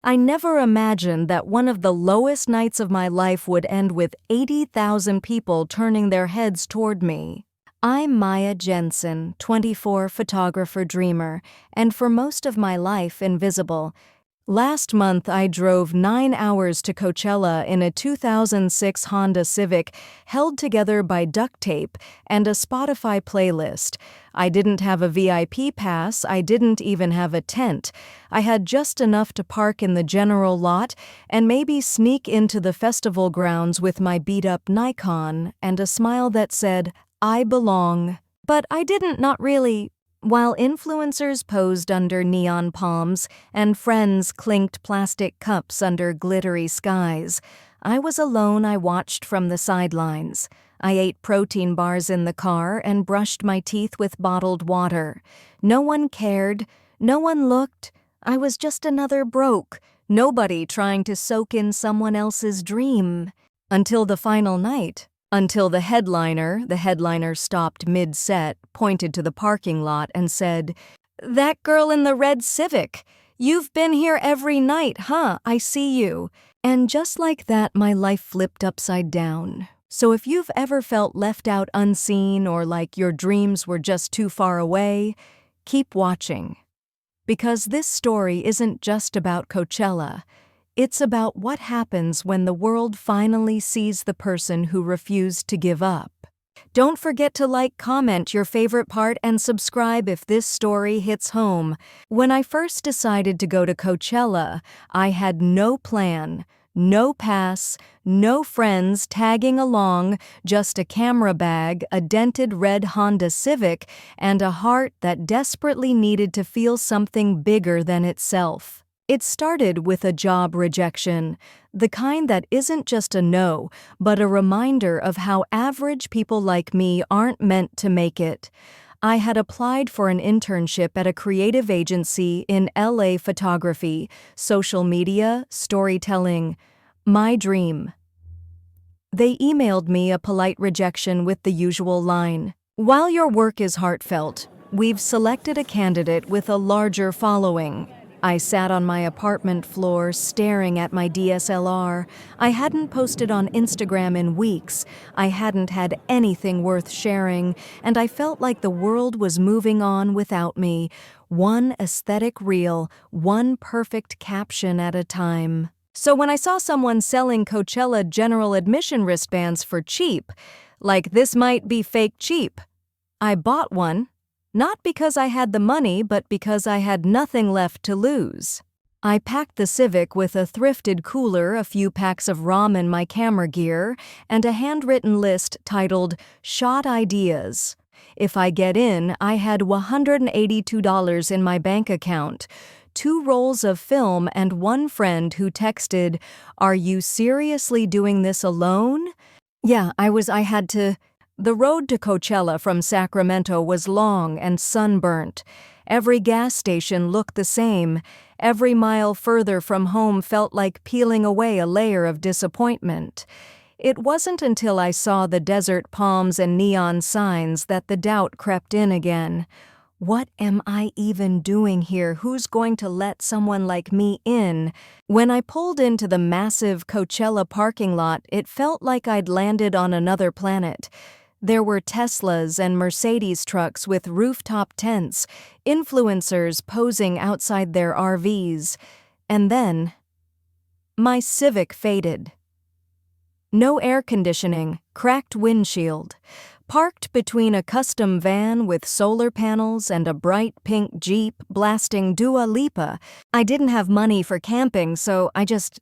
I never imagined that one of the lowest nights of my life would end with 80,000 people turning their heads toward me. I'm Maya Jensen, 24, photographer dreamer, and for most of my life invisible. Last month I drove 9 hours to Coachella in a 2006 Honda Civic, held together by duct tape and a Spotify playlist. I didn't have a VIP pass, I didn't even have a tent. I had just enough to park in the general lot and maybe sneak into the festival grounds with my beat-up Nikon and a smile that said, "I belong." But I didn't, not really. While influencers posed under neon palms and friends clinked plastic cups under glittery skies, I was alone. I watched from the sidelines. I ate protein bars in the car and brushed my teeth with bottled water. No one cared. No one looked. I was just another broke, nobody trying to soak in someone else's dream. Until the final night. Until the headliner stopped mid-set, pointed to the parking lot and said, "That girl in the red Civic. You've been here every night, huh? I see you." And just like that, my life flipped upside down. So if you've ever felt left out, unseen, or like your dreams were just too far away, keep watching. Because this story isn't just about Coachella. It's about what happens when the world finally sees the person who refused to give up. Don't forget to like, comment your favorite part, and subscribe if this story hits home. When I first decided to go to Coachella, I had no plan, no pass, no friends tagging along, just a camera bag, a dented red Honda Civic, and a heart that desperately needed to feel something bigger than itself. It started with a job rejection, the kind that isn't just a no, but a reminder of how average people like me aren't meant to make it. I had applied for an internship at a creative agency in LA, photography, social media, storytelling. My dream. They emailed me a polite rejection with the usual line, "While your work is heartfelt, we've selected a candidate with a larger following." I sat on my apartment floor staring at my DSLR. I hadn't posted on Instagram in weeks. I hadn't had anything worth sharing, and I felt like the world was moving on without me, one aesthetic reel, one perfect caption at a time. So when I saw someone selling Coachella general admission wristbands for cheap, like this might be fake cheap, I bought one. Not because I had the money, but because I had nothing left to lose. I packed the Civic with a thrifted cooler, a few packs of ramen, my camera gear, and a handwritten list titled "Shot Ideas." If I get in, I had $182 in my bank account, 2 rolls of film, and one friend who texted, "Are you seriously doing this alone?" Yeah, I had to. The road to Coachella from Sacramento was long and sunburnt. Every gas station looked the same. Every mile further from home felt like peeling away a layer of disappointment. It wasn't until I saw the desert palms and neon signs that the doubt crept in again. What am I even doing here? Who's going to let someone like me in? When I pulled into the massive Coachella parking lot, it felt like I'd landed on another planet. There were Teslas and Mercedes trucks with rooftop tents, influencers posing outside their RVs, and then my Civic faded. No air conditioning, cracked windshield, parked between a custom van with solar panels and a bright pink Jeep blasting Dua Lipa. I didn't have money for camping, so I just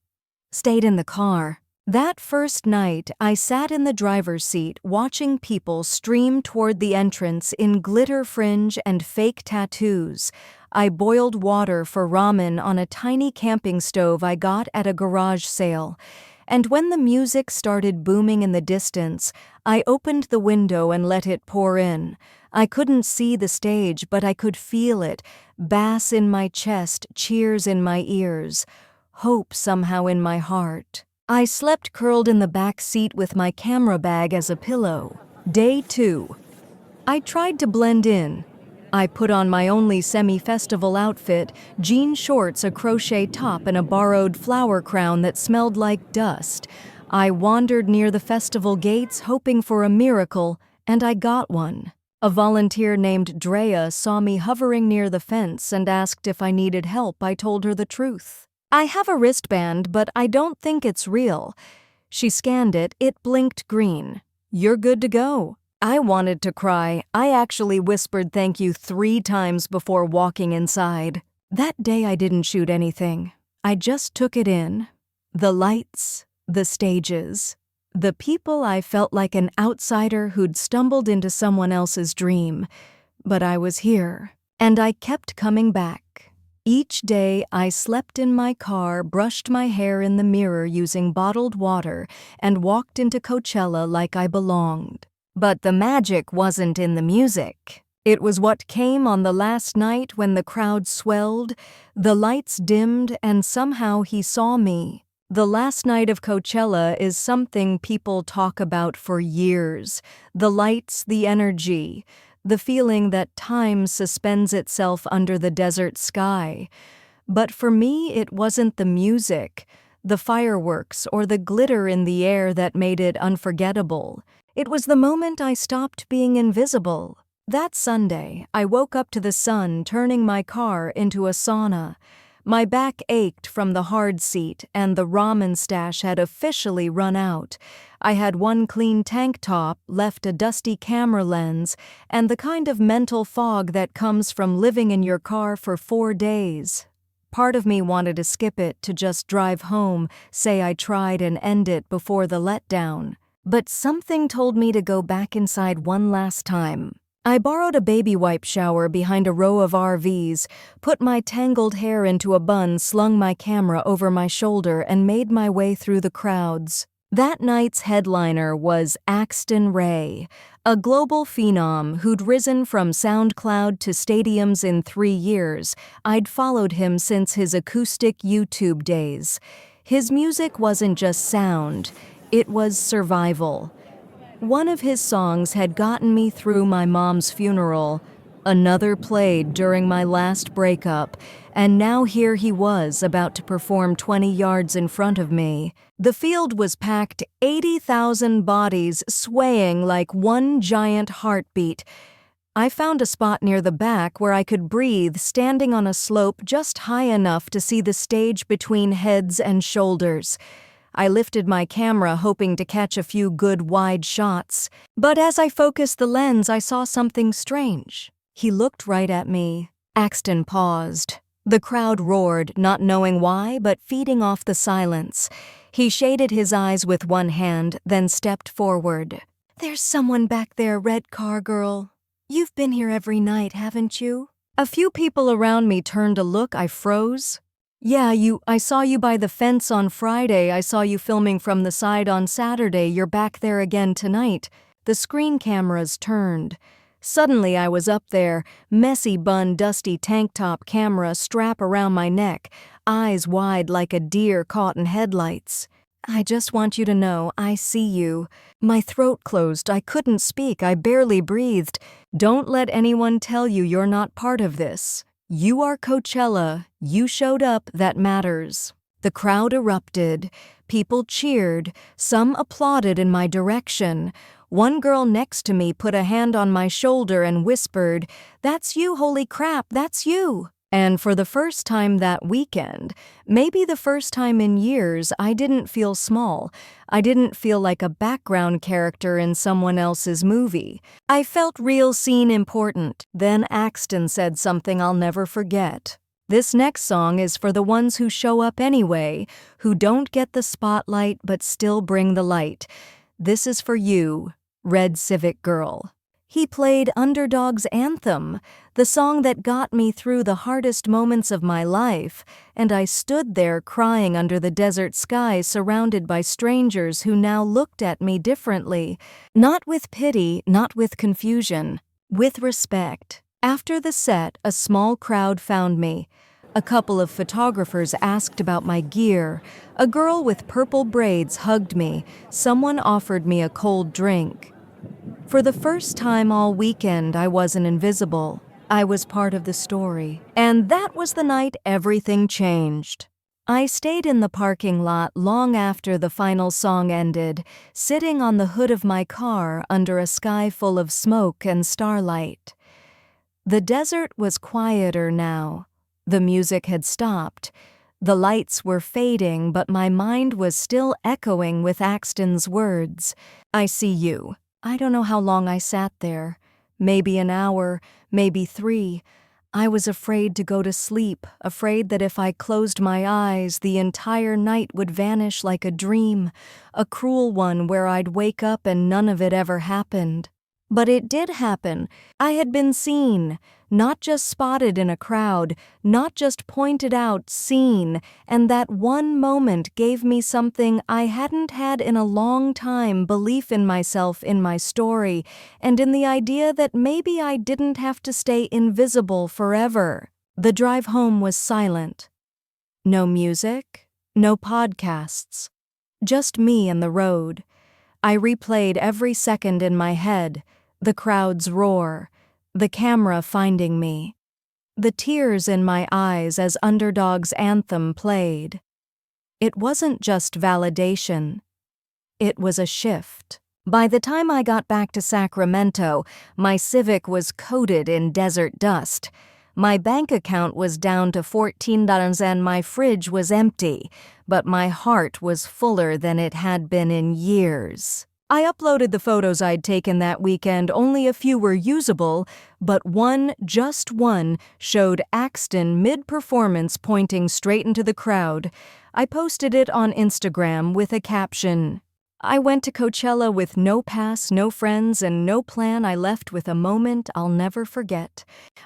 stayed in the car. That first night, I sat in the driver's seat watching people stream toward the entrance in glitter fringe and fake tattoos. I boiled water for ramen on a tiny camping stove I got at a garage sale. And when the music started booming in the distance, I opened the window and let it pour in. I couldn't see the stage, but I could feel it, bass in my chest, cheers in my ears, hope somehow in my heart. I slept curled in the back seat with my camera bag as a pillow. Day 2. I tried to blend in. I put on my only semi-festival outfit, jean shorts, a crochet top, and a borrowed flower crown that smelled like dust. I wandered near the festival gates hoping for a miracle, and I got one. A volunteer named Drea saw me hovering near the fence and asked if I needed help. I told her the truth. I have a wristband, but I don't think it's real. She scanned it. It blinked green. You're good to go. I wanted to cry. I actually whispered thank you 3 times before walking inside. That day I didn't shoot anything. I just took it in. The lights, the stages, the people. I felt like an outsider who'd stumbled into someone else's dream. But I was here, and I kept coming back. Each day I slept in my car, brushed my hair in the mirror using bottled water, and walked into Coachella like I belonged. But the magic wasn't in the music. It was what came on the last night when the crowd swelled, the lights dimmed, and somehow he saw me. The last night of Coachella is something people talk about for years. The lights, the energy, the feeling that time suspends itself under the desert sky. But for me, it wasn't the music, the fireworks, or the glitter in the air that made it unforgettable. It was the moment I stopped being invisible. That Sunday, I woke up to the sun turning my car into a sauna. My back ached from the hard seat, and the ramen stash had officially run out. I had one clean tank top, left a dusty camera lens, and the kind of mental fog that comes from living in your car for 4 days. Part of me wanted to skip it, to just drive home, say I tried, and end it before the letdown. But something told me to go back inside one last time. I borrowed a baby wipe shower behind a row of RVs, put my tangled hair into a bun, slung my camera over my shoulder, and made my way through the crowds. That night's headliner was Axton Ray, a global phenom who'd risen from SoundCloud to stadiums in 3 years. I'd followed him since his acoustic YouTube days. His music wasn't just sound. It was survival. One of his songs had gotten me through my mom's funeral. Another played during my last breakup, and now here he was about to perform 20 yards in front of me. The field was packed, 80,000 bodies swaying like one giant heartbeat. I found a spot near the back where I could breathe, standing on a slope just high enough to see the stage between heads and shoulders. I lifted my camera, hoping to catch a few good wide shots. But as I focused the lens, I saw something strange. He looked right at me. Axton paused. The crowd roared, not knowing why, but feeding off the silence. He shaded his eyes with one hand, then stepped forward. "There's someone back there, red car girl. You've been here every night, haven't you?" A few people around me turned to look. I froze. "Yeah, I saw you by the fence on Friday. I saw you filming from the side on Saturday. You're back there again tonight." The screen cameras turned. Suddenly I was up there, messy bun, dusty tank top, camera strap around my neck, eyes wide like a deer caught in headlights. "I just want you to know, I see you." My throat closed. I couldn't speak. I barely breathed. "Don't let anyone tell you you're not part of this. You are Coachella. You showed up. That matters." The crowd erupted. People cheered. Some applauded in my direction. One girl next to me put a hand on my shoulder and whispered, "That's you, holy crap, that's you." And for the first time that weekend, maybe the first time in years, I didn't feel small. I didn't feel like a background character in someone else's movie. I felt real, seen, important. Then Axton said something I'll never forget. "This next song is for the ones who show up anyway, who don't get the spotlight but still bring the light. This is for you, Red Civic Girl." He played Underdog's Anthem, the song that got me through the hardest moments of my life, and I stood there crying under the desert sky, surrounded by strangers who now looked at me differently. Not with pity, not with confusion, with respect. After the set, a small crowd found me. A couple of photographers asked about my gear. A girl with purple braids hugged me. Someone offered me a cold drink. For the first time all weekend, I wasn't invisible. I was part of the story. And that was the night everything changed. I stayed in the parking lot long after the final song ended, sitting on the hood of my car under a sky full of smoke and starlight. The desert was quieter now. The music had stopped. The lights were fading, but my mind was still echoing with Axton's words. I see you. I don't know how long I sat there. Maybe an hour, maybe 3. I was afraid to go to sleep, afraid that if I closed my eyes, the entire night would vanish like a dream, a cruel one where I'd wake up and none of it ever happened. But it did happen. I had been seen, not just spotted in a crowd, not just pointed out, seen, and that one moment gave me something I hadn't had in a long time, belief in myself, in my story, and in the idea that maybe I didn't have to stay invisible forever. The drive home was silent. No music, no podcasts, just me and the road. I replayed every second in my head, the crowd's roar, the camera finding me, the tears in my eyes as Underdog's anthem played. It wasn't just validation. It was a shift. By the time I got back to Sacramento, my Civic was coated in desert dust. My bank account was down to $14 and my fridge was empty, but my heart was fuller than it had been in years. I uploaded the photos I'd taken that weekend. Only a few were usable, but one, just one, showed Axton mid-performance pointing straight into the crowd. I posted it on Instagram with a caption, "I went to Coachella with no pass, no friends, and no plan. I left with a moment I'll never forget."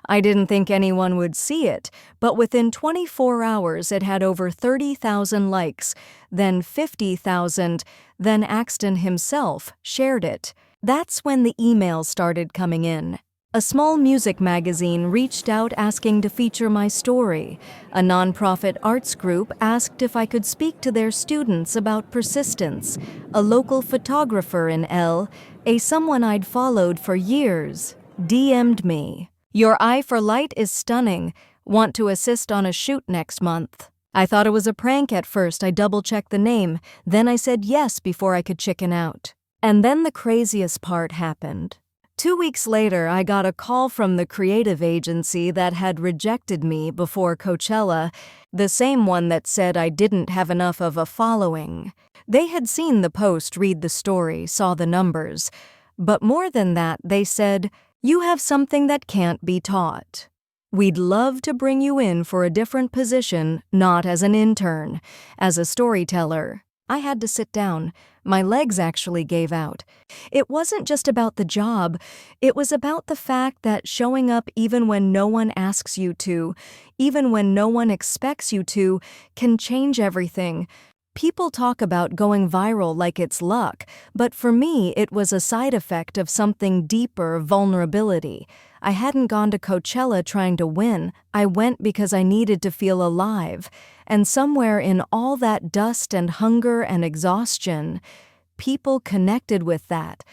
I didn't think anyone would see it, but within 24 hours it had over 30,000 likes, then 50,000, then Axton himself shared it. That's when the emails started coming in. A small music magazine reached out asking to feature my story. A nonprofit arts group asked if I could speak to their students about persistence. A local photographer in someone I'd followed for years, DM'd me. "Your eye for light is stunning. Want to assist on a shoot next month." I thought it was a prank at first. I double-checked the name. Then I said yes before I could chicken out. And then the craziest part happened. 2 weeks later, I got a call from the creative agency that had rejected me before Coachella, the same one that said I didn't have enough of a following. They had seen the post, read the story, saw the numbers. But more than that, they said, "You have something that can't be taught. We'd love to bring you in for a different position, not as an intern, as a storyteller." I had to sit down. My legs actually gave out. It wasn't just about the job. It was about the fact that showing up even when no one asks you to, even when no one expects you to, can change everything. People talk about going viral like it's luck, but for me it was a side effect of something deeper, vulnerability. I hadn't gone to Coachella trying to win. I went because I needed to feel alive. And somewhere in all that dust and hunger and exhaustion, people connected with that.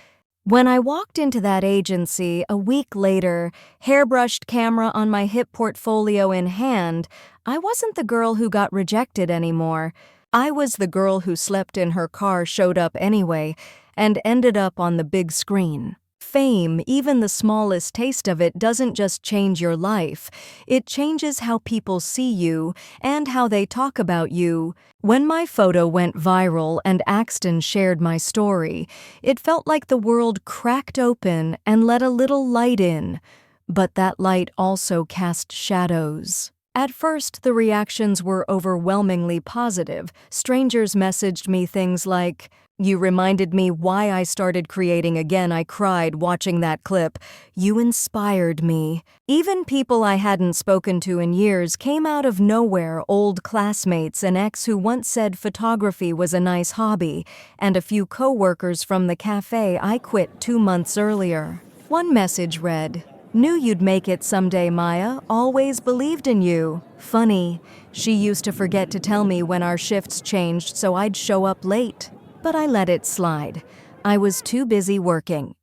When I walked into that agency a week later, hairbrushed, camera on my hip, portfolio in hand, I wasn't the girl who got rejected anymore. I was the girl who slept in her car, showed up anyway, and ended up on the big screen. Fame, even the smallest taste of it, doesn't just change your life. It changes how people see you and how they talk about you. When my photo went viral and Axton shared my story, it felt like the world cracked open and let a little light in. But that light also cast shadows. At first, the reactions were overwhelmingly positive. Strangers messaged me things like, "You reminded me why I started creating again. I cried watching that clip. You inspired me." Even people I hadn't spoken to in years came out of nowhere, old classmates, an ex who once said photography was a nice hobby, and a few co-workers from the cafe I quit 2 months earlier. One message read, "Knew you'd make it someday, Maya. Always believed in you. Funny, she used to forget to tell me when our shifts changed so I'd show up late. But I let it slide. I was too busy working."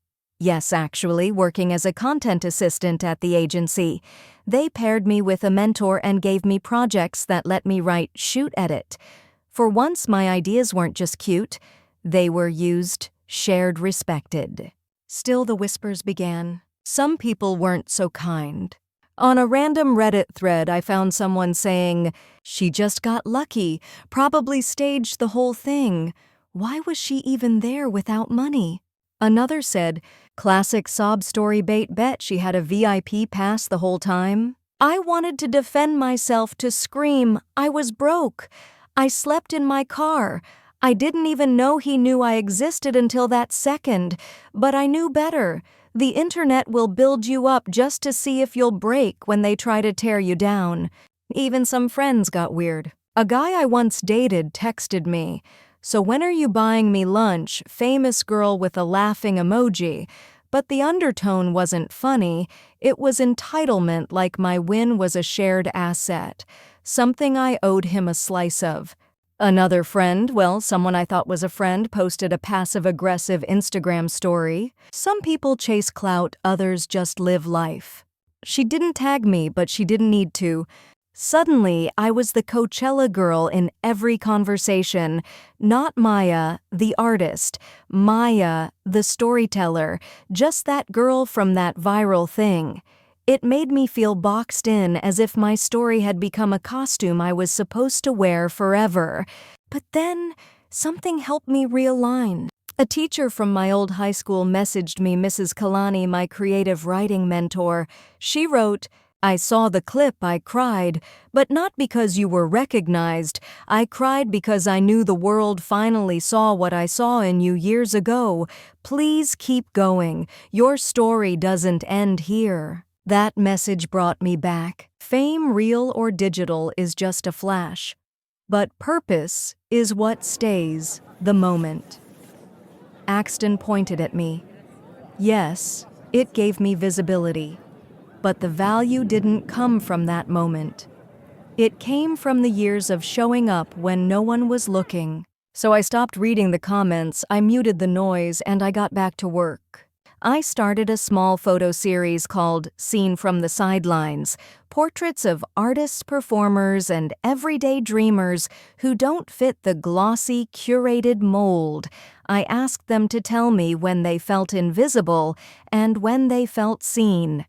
Yes, actually, working as a content assistant at the agency. They paired me with a mentor and gave me projects that let me write shoot edit. For once, my ideas weren't just cute. They were used, shared, respected. Still, the whispers began. Some people weren't so kind. On a random Reddit thread, I found someone saying, "She just got lucky, probably staged the whole thing. Why was she even there without money?" Another said, "Classic sob story bait, bet she had a VIP pass the whole time." I wanted to defend myself, to scream, "I was broke. I slept in my car. I didn't even know he knew I existed until that second, but I knew better. The internet will build you up just to see if you'll break when they try to tear you down." Even some friends got weird. A guy I once dated texted me, "So when are you buying me lunch?" Famous girl with a laughing emoji. But the undertone wasn't funny, it was entitlement, like my win was a shared asset, something I owed him a slice of. Another friend, well, someone I thought was a friend, posted a passive-aggressive Instagram story. Some people chase clout, others just live life. She didn't tag me, but she didn't need to. Suddenly, I was the Coachella girl in every conversation. Not Maya, the artist. Maya, the storyteller. Just that girl from that viral thing. It made me feel boxed in, as if my story had become a costume I was supposed to wear forever. But then, something helped me realign. A teacher from my old high school messaged me, Mrs. Kalani, my creative writing mentor. She wrote, "I saw the clip, I cried, but not because you were recognized. I cried because I knew the world finally saw what I saw in you years ago. Please keep going. Your story doesn't end here." That message brought me back. Fame, real or digital, is just a flash. But purpose is what stays, the moment. Axton pointed at me. Yes, it gave me visibility. But the value didn't come from that moment. It came from the years of showing up when no one was looking. So I stopped reading the comments, I muted the noise, and I got back to work. I started a small photo series called Seen from the Sidelines, portraits of artists, performers, and everyday dreamers who don't fit the glossy, curated mold. I asked them to tell me when they felt invisible and when they felt seen.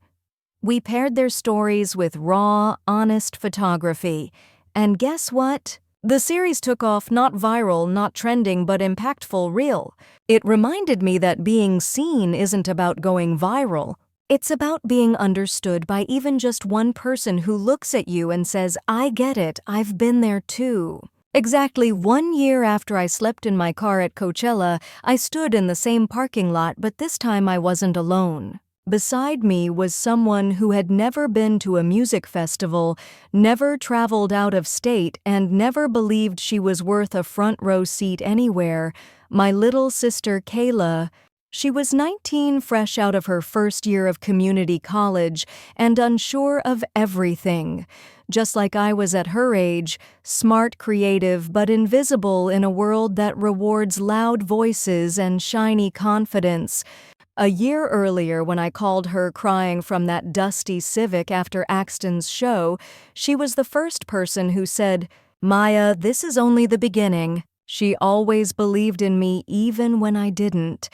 We paired their stories with raw, honest photography. And guess what? The series took off, not viral, not trending, but impactful, real. It reminded me that being seen isn't about going viral. It's about being understood by even just one person who looks at you and says, "I get it, I've been there too." Exactly 1 year after I slept in my car at Coachella, I stood in the same parking lot, but this time I wasn't alone. Beside me was someone who had never been to a music festival, never traveled out of state, and never believed she was worth a front row seat anywhere. My little sister Kayla. She was 19, fresh out of her first year of community college, and unsure of everything. Just like I was at her age, smart, creative, but invisible in a world that rewards loud voices and shiny confidence. A year earlier, when I called her crying from that dusty Civic after Axton's show, she was the first person who said, "Maya, this is only the beginning." She always believed in me even when I didn't,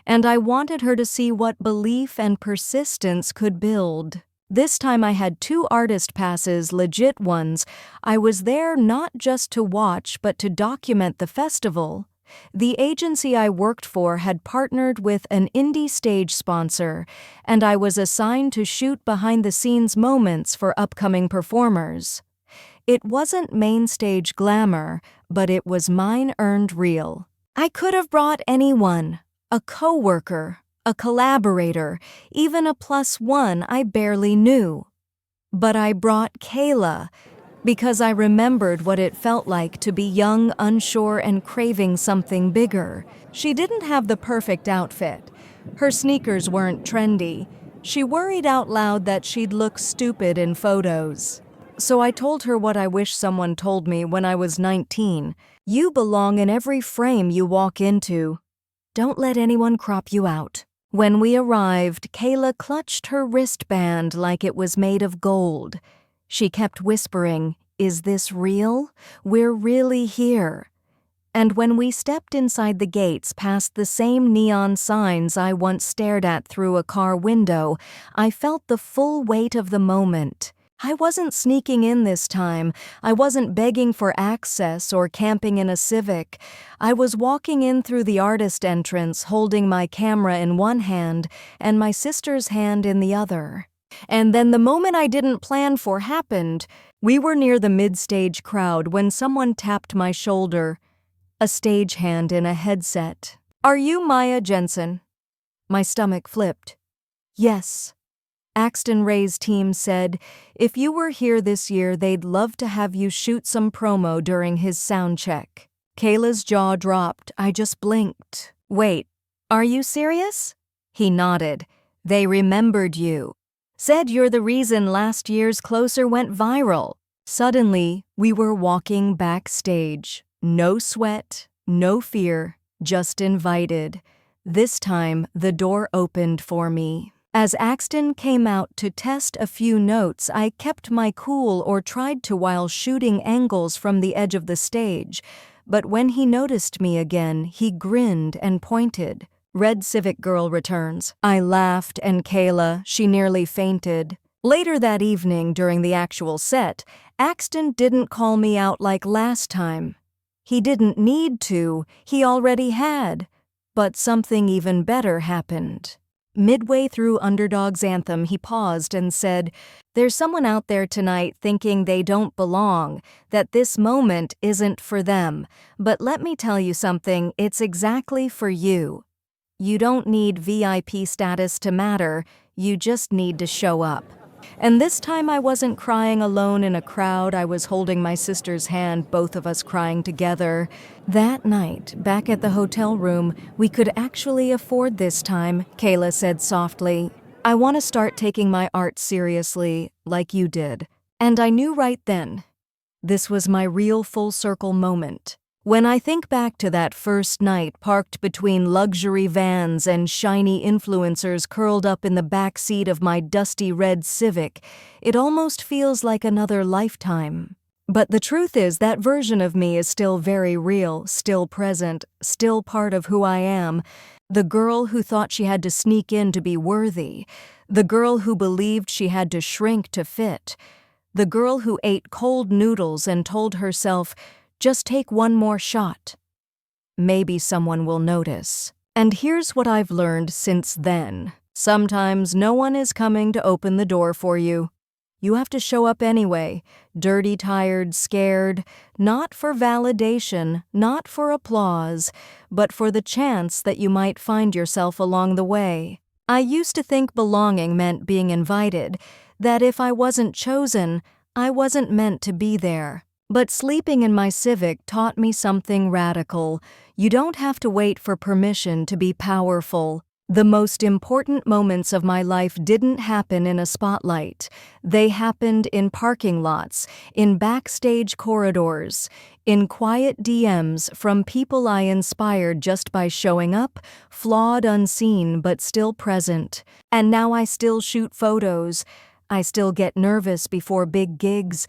and I wanted her to see what belief and persistence could build. This time I had 2 artist passes, legit ones. I was there not just to watch, but to document the festival. The agency I worked for had partnered with an indie stage sponsor, and I was assigned to shoot behind-the-scenes moments for upcoming performers. It wasn't main stage glamour, but it was mine earned real. I could have brought anyone, a coworker, a collaborator, even a +1 I barely knew. But I brought Kayla, because I remembered what it felt like to be young, unsure, and craving something bigger. She didn't have the perfect outfit. Her sneakers weren't trendy. She worried out loud that she'd look stupid in photos. So I told her what I wish someone told me when I was 19. You belong in every frame you walk into. Don't let anyone crop you out. When we arrived, Kayla clutched her wristband like it was made of gold. She kept whispering, "Is this real? We're really here." And when we stepped inside the gates past the same neon signs I once stared at through a car window, I felt the full weight of the moment. I wasn't sneaking in this time. I wasn't begging for access or camping in a Civic. I was walking in through the artist entrance, holding my camera in one hand and my sister's hand in the other. And then the moment I didn't plan for happened. We were near the mid-stage crowd when someone tapped my shoulder. A stagehand in a headset. "Are you Maya Jensen?" My stomach flipped. "Yes." Axton Ray's team said, "If you were here this year, they'd love to have you shoot some promo during his sound check." Kayla's jaw dropped. I just blinked. "Wait, are you serious?" He nodded. "They remembered you. Said you're the reason last year's Closer went viral." Suddenly, we were walking backstage. No sweat, no fear, just invited. This time, the door opened for me. As Axton came out to test a few notes, I kept my cool or tried to while shooting angles from the edge of the stage. But when he noticed me again, he grinned and pointed. "Red Civic girl returns." I laughed, and Kayla, she nearly fainted. Later that evening, during the actual set, Axton didn't call me out like last time. He didn't need to, he already had. But something even better happened. Midway through Underdog's anthem, he paused and said, "There's someone out there tonight thinking they don't belong, that this moment isn't for them. But let me tell you something, it's exactly for you. You don't need VIP status to matter, you just need to show up." And this time I wasn't crying alone in a crowd, I was holding my sister's hand, both of us crying together. That night, back at the hotel room, we could actually afford this time, Kayla said softly. "I want to start taking my art seriously, like you did." And I knew right then, this was my real full circle moment. When I think back to that first night parked between luxury vans and shiny influencers curled up in the back seat of my dusty red Civic, it almost feels like another lifetime. But the truth is that version of me is still very real, still present, still part of who I am. The girl who thought she had to sneak in to be worthy. The girl who believed she had to shrink to fit. The girl who ate cold noodles and told herself, "Just take one more shot. Maybe someone will notice." And here's what I've learned since then. Sometimes no one is coming to open the door for you. You have to show up anyway, dirty, tired, scared, not for validation, not for applause, but for the chance that you might find yourself along the way. I used to think belonging meant being invited, that if I wasn't chosen, I wasn't meant to be there. But sleeping in my Civic taught me something radical. You don't have to wait for permission to be powerful. The most important moments of my life didn't happen in a spotlight. They happened in parking lots, in backstage corridors, in quiet DMs from people I inspired just by showing up, flawed, unseen, but still present. And now I still shoot photos. I still get nervous before big gigs.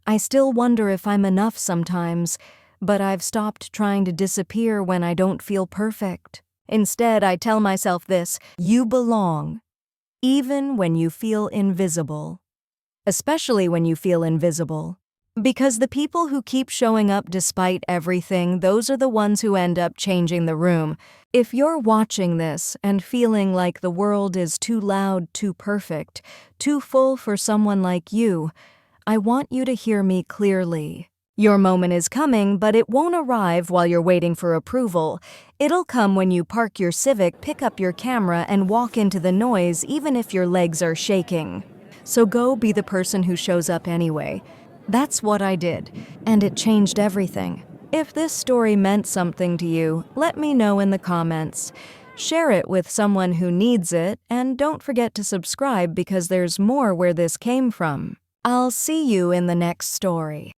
I still wonder if I'm enough sometimes, but I've stopped trying to disappear when I don't feel perfect. Instead, I tell myself this: you belong, even when you feel invisible. Especially when you feel invisible. Because the people who keep showing up despite everything, those are the ones who end up changing the room. If you're watching this and feeling like the world is too loud, too perfect, too full for someone like you, I want you to hear me clearly. Your moment is coming, but it won't arrive while you're waiting for approval. It'll come when you park your Civic, pick up your camera, and walk into the noise, even if your legs are shaking. So go be the person who shows up anyway. That's what I did, and it changed everything. If this story meant something to you, let me know in the comments. Share it with someone who needs it, and don't forget to subscribe because there's more where this came from. I'll see you in the next story.